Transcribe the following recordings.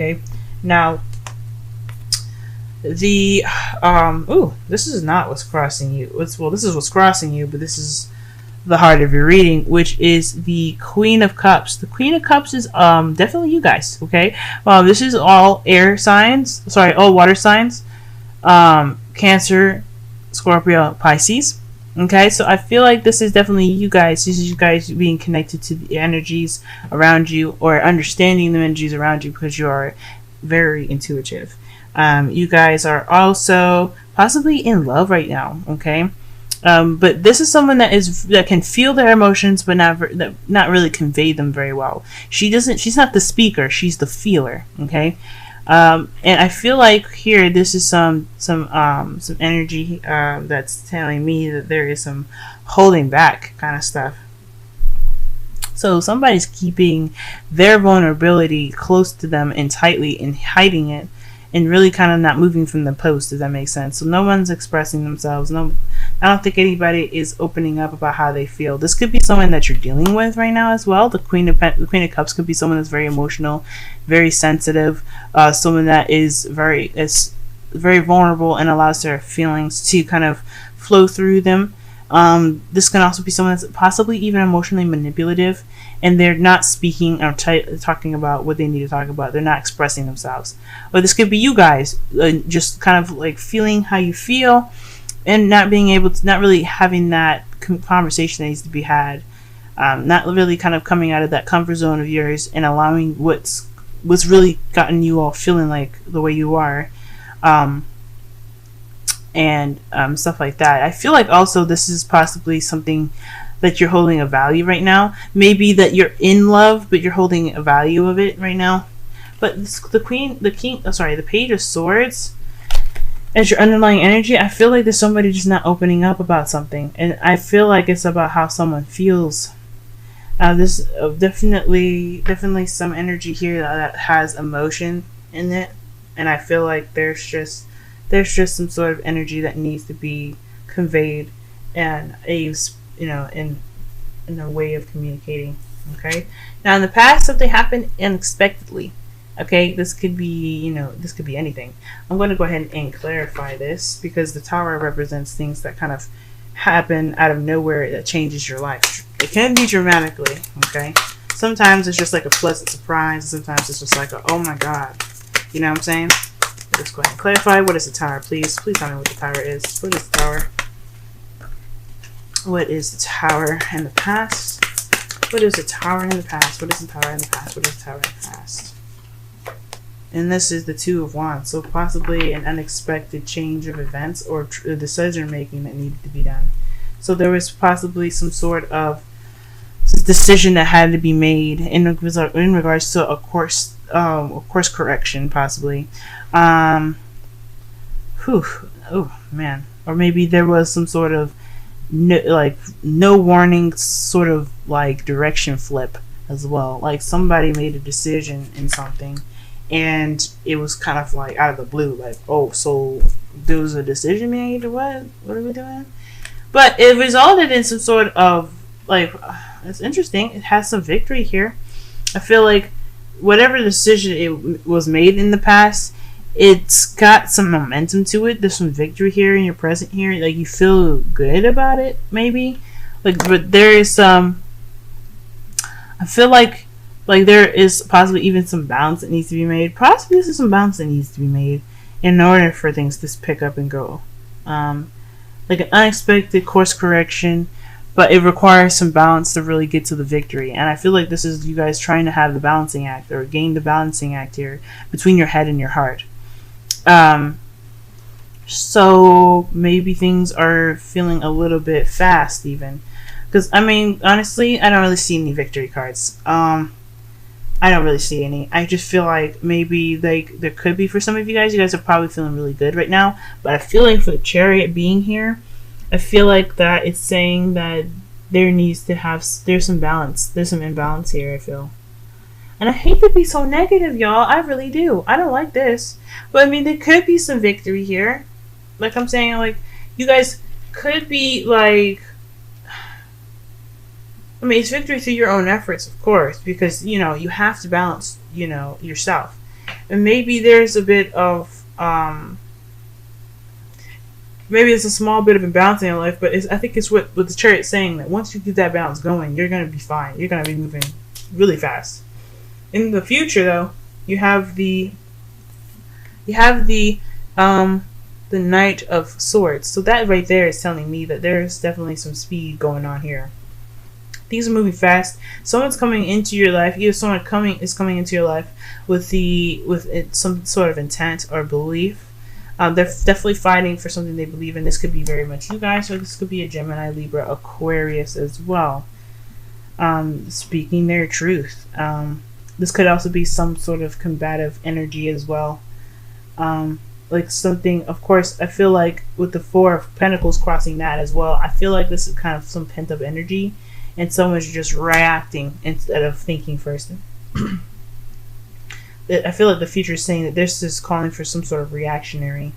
Okay, now the this is not what's crossing you. Well, this is what's crossing you, but this is the heart of your reading, which is the Queen of Cups. The Queen of Cups is definitely you guys. Okay, this is all air signs. Sorry, all water signs. Cancer, Scorpio, Pisces. Okay, so I feel like this is definitely you guys. This is you guys being connected to the energies around you, or understanding the energies around you, because you are very intuitive. You guys are also possibly in love right now. Okay, but this is someone that can feel their emotions, but not really convey them very well. She's not the speaker. She's the feeler. Okay. And I feel like here this is some energy that's telling me that there is some holding back kind of stuff. So somebody's keeping their vulnerability close to them and tightly and hiding it, and really kind of not moving from the post, if that makes sense. So no one's expressing themselves. No, I don't think anybody is opening up about how they feel. This could be someone that you're dealing with right now as well. The Queen of Cups could be someone that's very emotional, very sensitive, someone that is very vulnerable and allows their feelings to kind of flow through them. This can also be someone that's possibly even emotionally manipulative, and they're not speaking or talking about what they need to talk about. They're not expressing themselves. Or this could be you guys, just kind of like feeling how you feel, and not being able to, not really having that conversation that needs to be had. Not really kind of coming out of that comfort zone of yours and allowing what's really gotten you all feeling like the way you are. And stuff like that. I feel like also this is possibly something that you're holding a value right now. Maybe that you're in love, but you're holding a value of it right now. But the Page of Swords as your underlying energy, I feel like there's somebody just not opening up about something, and I feel like it's about how someone feels. There's definitely some energy here that has emotion in it, and I feel like there's just some sort of energy that needs to be conveyed, and in a way of communicating. Okay. Now in the past, something happened unexpectedly. Okay, this could be anything. I'm going to go ahead and clarify this, because the Tower represents things that kind of happen out of nowhere that changes your life. It can be dramatically. Okay. Sometimes it's just like a pleasant surprise. Sometimes it's just like oh my god. You know what I'm saying? Let's go ahead and clarify. What is the Tower? Please tell me what the Tower is. What is the Tower? What is the Tower in the past? What is the Tower in the past? What is the Tower in the past? What is the Tower in the past? And this is the Two of Wands. So possibly an unexpected change of events or decision making that needed to be done. So there was possibly some sort of decision that had to be made in regards to a course correction, possibly. Oh man. Or maybe there was some sort of no warning sort of like direction flip as well. Like somebody made a decision in something, and it was kind of like out of the blue, like, oh, so there was a decision made, or what are we doing? But it resulted in some sort of it's interesting. It has some victory here. I feel like whatever decision it was made in the past, it's got some momentum to it. There's some victory here in your present here. Like you feel good about it, maybe. But there is some. I feel like there is possibly even some balance that needs to be made. Possibly this is some balance that needs to be made in order for things to pick up and go. Like an unexpected course correction, but it requires some balance to really get to the victory. And I feel like this is you guys trying to have the balancing act, or gain the balancing act here between your head and your heart. So maybe things are feeling a little bit fast even. Because, I mean, honestly, I don't really see any victory cards. I don't really see any. I just feel like maybe there could be for some of you guys. You guys are probably feeling really good right now. But I feel like for the Chariot being here, I feel like that it's saying that there's some balance. There's some imbalance here, I feel. And I hate to be so negative, y'all. I really do. I don't like this. But, I mean, there could be some victory here. Like I'm saying, like, you guys could be, like... I mean, it's victory through your own efforts, of course, because, you know, you have to balance, you know, yourself. And maybe there's a bit of maybe it's a small bit of imbalance in your life, but I think it's what the Chariot's saying, that once you get that balance going, you're going to be fine. You're going to be moving really fast. In the future, though, you have the Knight of Swords. So that right there is telling me that there's definitely some speed going on here. Things are moving fast. Someone's coming into your life. Either someone is coming into your life with some sort of intent or belief. They're definitely fighting for something they believe in. This could be very much you guys, or this could be a Gemini, Libra, Aquarius as well. Speaking their truth. This could also be some sort of combative energy as well. Like something, of course, I feel like with the Four of Pentacles crossing that as well, I feel like this is kind of some pent up energy, and someone's just reacting instead of thinking first. I feel like the future is saying that this is calling for some sort of reactionary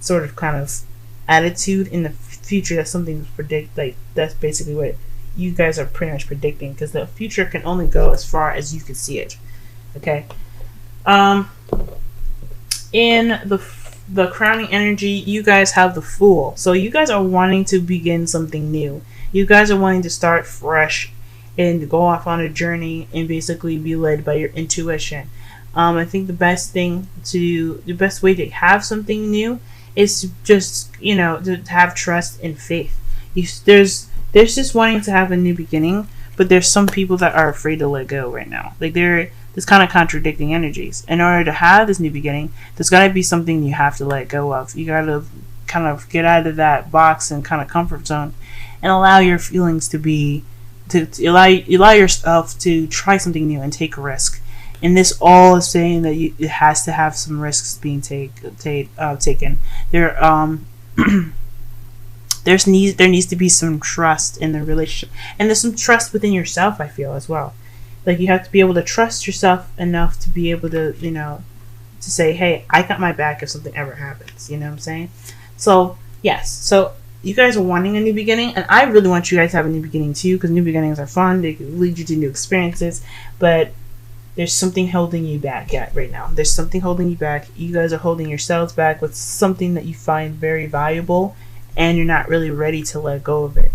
sort of kind of attitude in the future. That's something to like that's basically what you guys are pretty much predicting, because the future can only go as far as you can see it. Okay. In the crowning energy, you guys have the Fool. So you guys are wanting to begin something new. You guys are wanting to start fresh and go off on a journey and basically be led by your intuition. I think the best way to have something new is to just, to have trust and faith. There's just wanting to have a new beginning, but there's some people that are afraid to let go right now. Like there's kind of contradicting energies. In order to have this new beginning, there's got to be something you have to let go of. You got to kind of get out of that box and kind of comfort zone and allow your feelings to allow yourself to try something new and take a risk. And this all is saying that it has to have some risks being taken. There needs to be some trust in the relationship, and there's some trust within yourself, I feel, as well. Like you have to be able to trust yourself enough to be able to, to say, hey, I got my back if something ever happens. You know what I'm saying? So yes, so you guys are wanting a new beginning, and I really want you guys to have a new beginning too, because new beginnings are fun. They can lead you to new experiences, but there's something holding you back right now. There's something holding you back. You guys are holding yourselves back with something that you find very valuable, and you're not really ready to let go of it.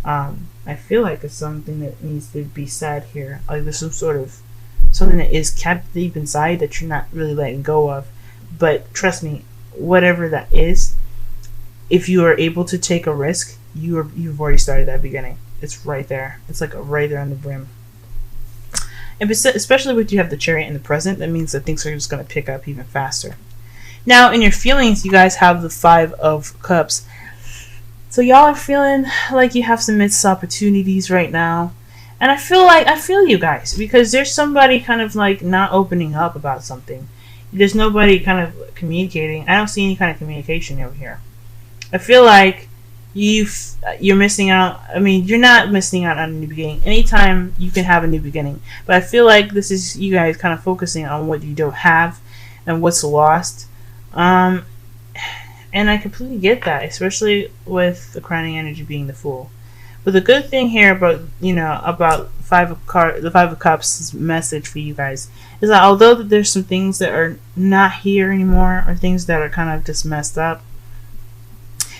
I feel like it's something that needs to be said here. Like there's some sort of something that is kept deep inside that you're not really letting go of. But trust me, whatever that is, if you are able to take a risk, you've already started that beginning. It's right there. It's like right there on the brim. And especially when you have the Chariot in the present, that means that things are just going to pick up even faster. Now, in your feelings, you guys have the Five of Cups. So y'all are feeling like you have some missed opportunities right now. And I feel you guys, because there's somebody kind of like not opening up about something. There's nobody kind of communicating. I don't see any kind of communication over here. I feel like you're missing out. I mean, you're not missing out on a new beginning. Anytime you can have a new beginning. But I feel like this is you guys kind of focusing on what you don't have and what's lost. And I completely get that, especially with the crowning energy being the Fool. But the good thing here about the Five of Cups' message for you guys is that although there's some things that are not here anymore, or things that are kind of just messed up,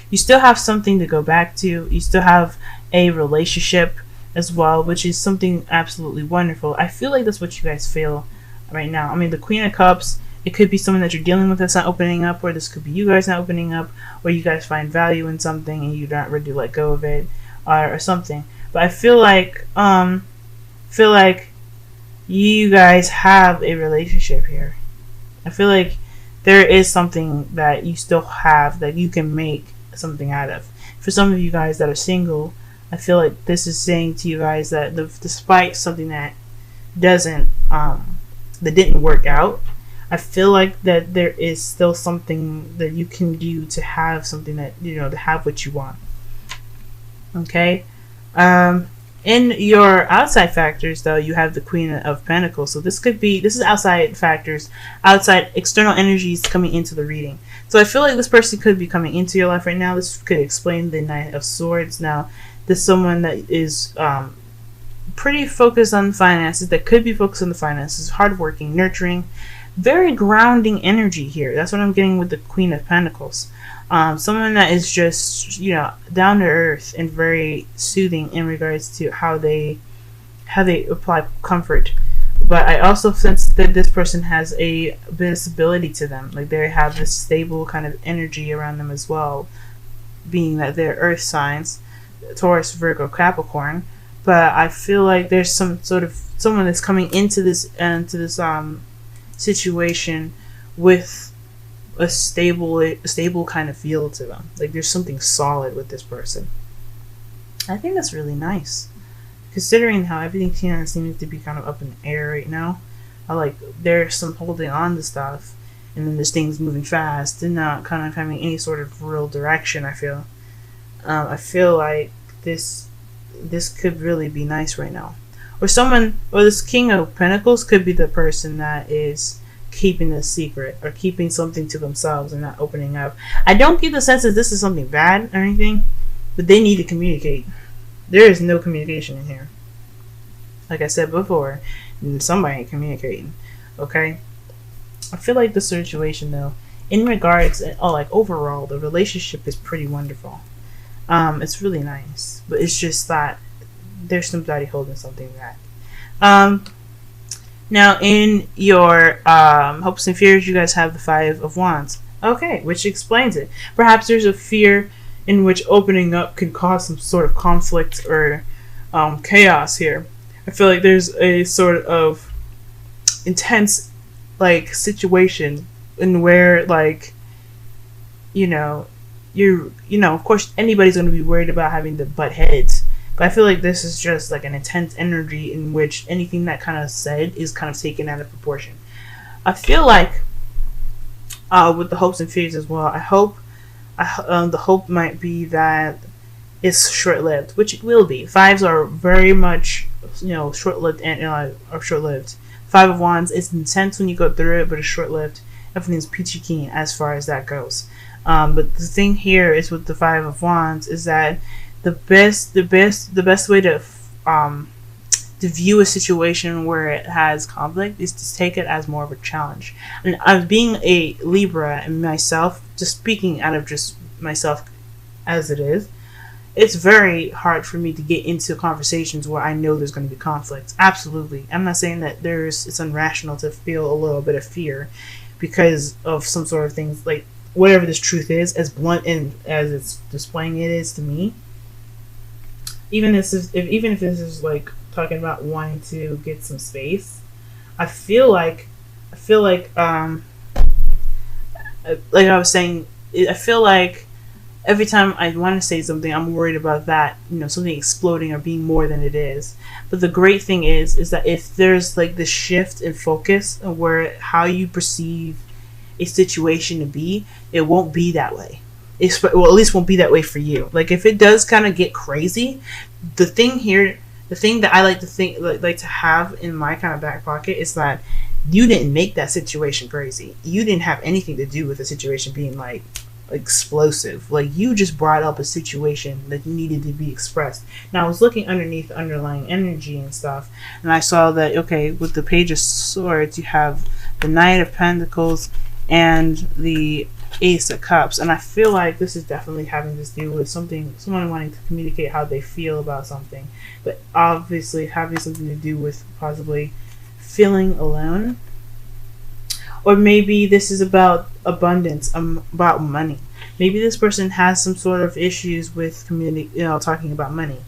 you still have something to go back to. You still have a relationship as well, which is something absolutely wonderful. I feel like that's what you guys feel right now. I mean, the Queen of Cups, it could be someone that you're dealing with that's not opening up, or this could be you guys not opening up, or you guys find value in something and you're not ready to let go of it, or something. But I feel like you guys have a relationship here. I feel like there is something that you still have that you can make something out of. For some of you guys that are single, I feel like this is saying to you guys that despite something that didn't work out, I feel like that there is still something that you can do to have something that, to have what you want. Okay? In your outside factors, though, you have the Queen of Pentacles. So this is outside factors, outside external energies coming into the reading. So I feel like this person could be coming into your life right now. This could explain the Knight of Swords. Now, there's someone that is pretty focused on finances, that could be focused on the finances, hardworking, nurturing. very grounding energy here. That's what I'm getting with the Queen of Pentacles. Someone that is just, down to earth and very soothing in regards to how they apply comfort. But I also sense that this person has a bit of stability to them. Like they have this stable kind of energy around them as well, being that they're earth signs, Taurus, Virgo, Capricorn. But I feel like there's some sort of someone that's coming into this situation with a stable kind of feel to them. Like there's something solid with this person. I think that's really nice, considering how everything seems to be kind of up in the air right now. I like there's some holding on to stuff, and then there's things moving fast and not kind of having any sort of real direction. I feel like this could really be nice right now. Or this King of Pentacles could be the person that is keeping a secret or keeping something to themselves and not opening up. I don't get the sense that this is something bad or anything, but they need to communicate. There is no communication in here. Like I said before, somebody ain't communicating. Okay? I feel like the situation though, in regards, overall, the relationship is pretty wonderful. It's really nice, but it's just that there's somebody holding something back. Now in your hopes and fears, you guys have the Five of Wands. Okay, which explains it. Perhaps there's a fear in which opening up can cause some sort of conflict or chaos here. I feel like there's a sort of intense situation in where of course anybody's going to be worried about having to butt heads, but I feel like this is just like an intense energy in which anything that kind of said is kind of taken out of proportion. I feel like with the hopes and fears as well, the hope might be that it's short-lived, which it will be. Fives are very much short-lived and are short-lived. Five of Wands is intense when you go through it, but it's short-lived. Everything's peachy keen as far as that goes. But the thing here is with the Five of Wands is that the best way to view a situation where it has conflict is to take it as more of a challenge. And as being a Libra and myself, just speaking out of just myself as it is, it's very hard for me to get into conversations where I know there's going to be conflict. Absolutely. I'm not saying that it's unrational to feel a little bit of fear because of some sort of things, like whatever this truth is, as blunt and as it's displaying it is to me. Even if this is like talking about wanting to get some space, I feel like I was saying, I feel like every time I want to say something, I'm worried about that, something exploding or being more than it is. But the great thing is that if there's like this shift in focus of where how you perceive a situation to be, it won't be that way. At least won't be that way for you. Like if it does kind of get crazy, the thing that I like to have in my kind of back pocket is that you didn't make that situation crazy. You didn't have anything to do with the situation being like explosive. Like you just brought up a situation that needed to be expressed. Now I was looking underneath the underlying energy and stuff, and I saw that with the Page of Swords you have the Knight of Pentacles and the Ace of Cups, and I feel like this is definitely having to do with someone wanting to communicate how they feel about something, but obviously having something to do with possibly feeling alone. Or maybe this is about abundance, about money. Maybe this person has some sort of issues with talking about money,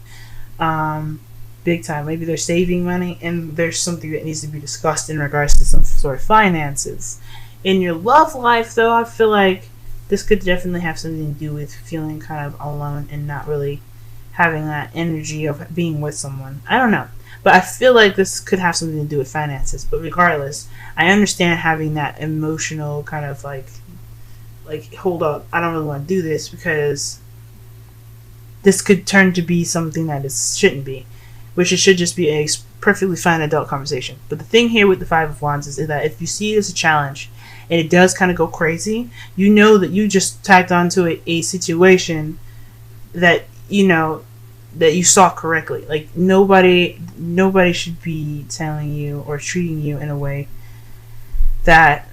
big time. Maybe they're saving money, and there's something that needs to be discussed in regards to some sort of finances. In your love life, though, I feel like this could definitely have something to do with feeling kind of alone and not really having that energy of being with someone. I don't know. But I feel like this could have something to do with finances. But regardless, I understand having that emotional kind of like hold up, I don't really want to do this, because this could turn to be something that it shouldn't be, which it should just be a perfectly fine adult conversation. But the thing here with the Five of Wands is that if you see it as a challenge and it does kind of go crazy, you know that you just tacked onto a situation that that you saw correctly. Like nobody should be telling you or treating you in a way that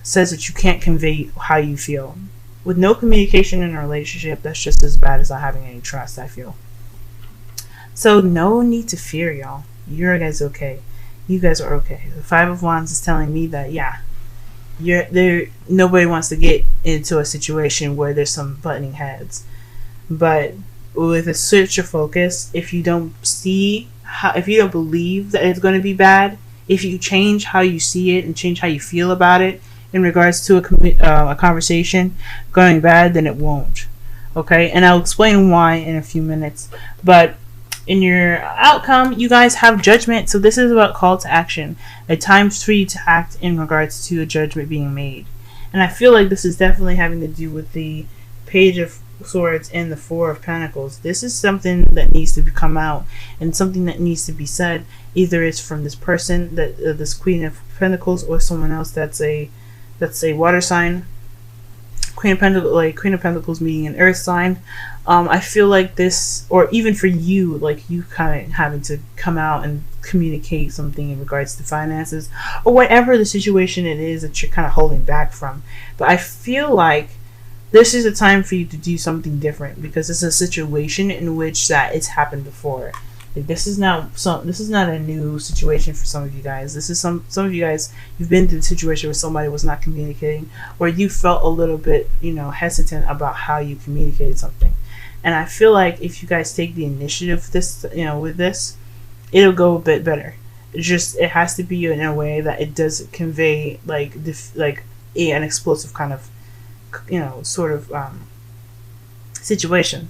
says that you can't convey how you feel. With no communication in a relationship, that's just as bad as not having any trust, I feel. So no need to fear, y'all. You guys okay. You guys are okay. The Five of Wands is telling me that, yeah, you're there. Nobody wants to get into a situation where there's some butting heads. But with a switch of focus, if you don't believe that it's going to be bad, if you change how you see it and change how you feel about it in regards to a conversation going bad, then it won't. Okay, and I'll explain why in a few minutes. But in your outcome, you guys have judgment. So this is about call to action. A time for you to act in regards to a judgment being made. And I feel like this is definitely having to do with the Page of Swords and the Four of Pentacles. This is something that needs to come out and something that needs to be said. Either it's from this person, this Queen of Pentacles, or someone else that's a water sign. Queen of Pentacles meaning an earth sign. I feel like this, or even for you, like you kind of having to come out and communicate something in regards to finances, or whatever the situation it is that you're kind of holding back from. But I feel like this is a time for you to do something different, because it's a situation in which that it's happened before. Like, this is not a new situation for some of you guys. This is some of you guys, you've been through a situation where somebody was not communicating, or you felt a little bit, hesitant about how you communicated something. And I feel like if you guys take the initiative with this, it'll go a bit better. It has to be in a way that it doesn't convey an explosive kind of situation.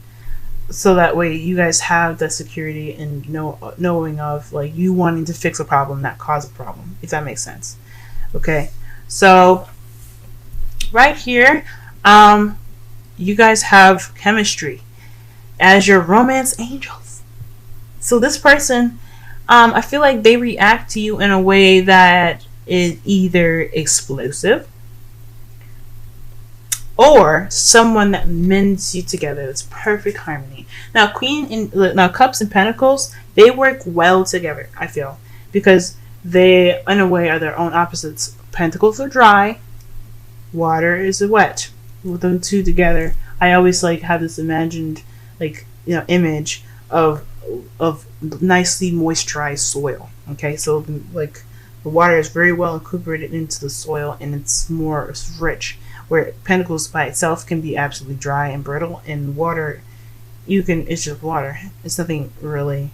So that way you guys have the security and knowing of like you wanting to fix a problem, not cause a problem, if that makes sense. Okay, so right here, you guys have chemistry as your romance angels. So this person, I feel like they react to you in a way that is either explosive or someone that mends you together. It's perfect harmony. Now, Cups and Pentacles, they work well together, I feel, because they, in a way, are their own opposites. Pentacles are dry, water is wet. With them two together, I always have this imagined image of nicely moisturized soil. Okay, so the water is very well incorporated into the soil, and it's rich. Where Pentacles by itself can be absolutely dry and brittle, and water, it's just water. It's nothing really,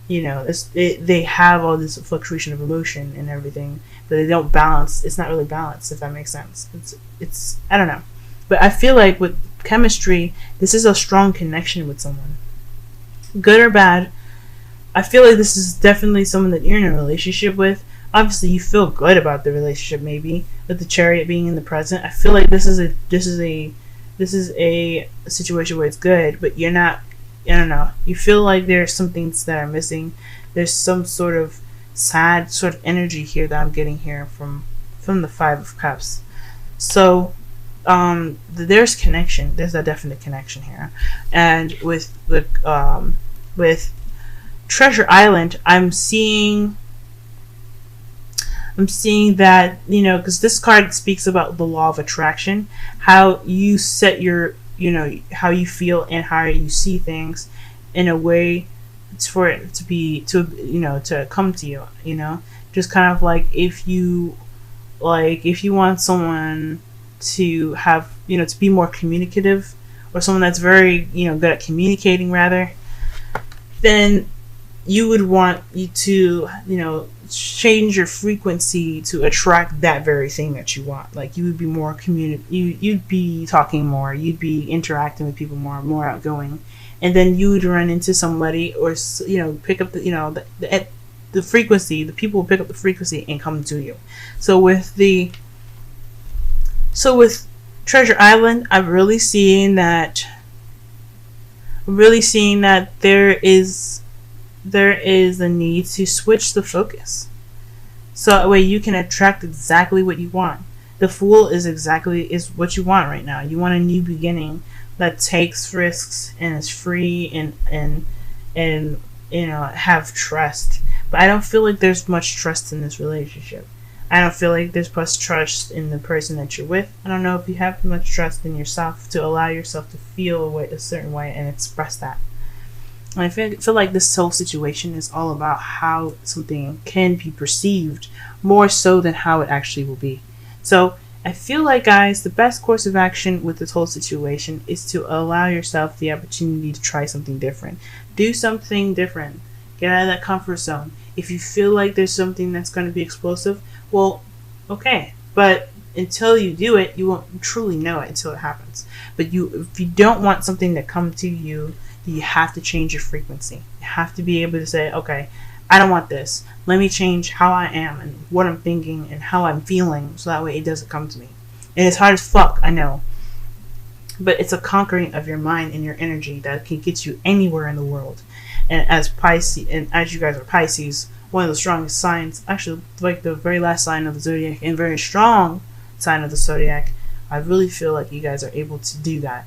they have all this fluctuation of emotion and everything, but they don't balance. It's not really balanced, if that makes sense. It's I don't know. But I feel like with chemistry, this is a strong connection with someone. Good or bad, I feel like this is definitely someone that you're in a relationship with. Obviously, you feel good about the relationship, maybe, with the Chariot being in the present. I feel like this is a situation where it's good, but you're not. I don't know. You feel like there's some things that are missing. There's some sort of sad sort of energy here that I'm getting here from the Five of Cups. So, there's connection. There's a definite connection here, and with Treasure Island, I'm seeing that, because this card speaks about the law of attraction, how you set your, how you feel and how you see things in a way for it to come to you, just kind of like if you want someone to have, to be more communicative, or someone that's very, good at communicating rather, then you would want you to, change your frequency to attract that very thing that you want. Like, you would be more you'd be talking more, you'd be interacting with people more outgoing, and then you would run into somebody, or pick up the frequency. The people will pick up the frequency and come to you. So with Treasure Island, I'm really seeing that there is a need to switch the focus, so that way you can attract exactly what you want. The Fool is what you want right now. You want a new beginning that takes risks and is free and have trust. But I don't feel like there's much trust in this relationship. I don't feel like there's much trust in the person that you're with. I don't know if you have much trust in yourself to allow yourself to feel a certain way and express that. And I feel like this whole situation is all about how something can be perceived more so than how it actually will be. So I feel like, guys, the best course of action with this whole situation is to allow yourself the opportunity to try something different. Do something different. Get out of that comfort zone. If you feel like there's something that's going to be explosive, well, okay. But until you do it, you won't truly know it until it happens. But if you don't want something to come to you, you have to change your frequency. You have to be able to say, okay, I don't want this. Let me change how I am and what I'm thinking and how I'm feeling so that way it doesn't come to me. And it's hard as fuck, I know. But it's a conquering of your mind and your energy that can get you anywhere in the world. And as Pisces, and as you guys are Pisces, one of the strongest signs, actually like the very last sign of the zodiac and very strong sign of the zodiac, I really feel like you guys are able to do that.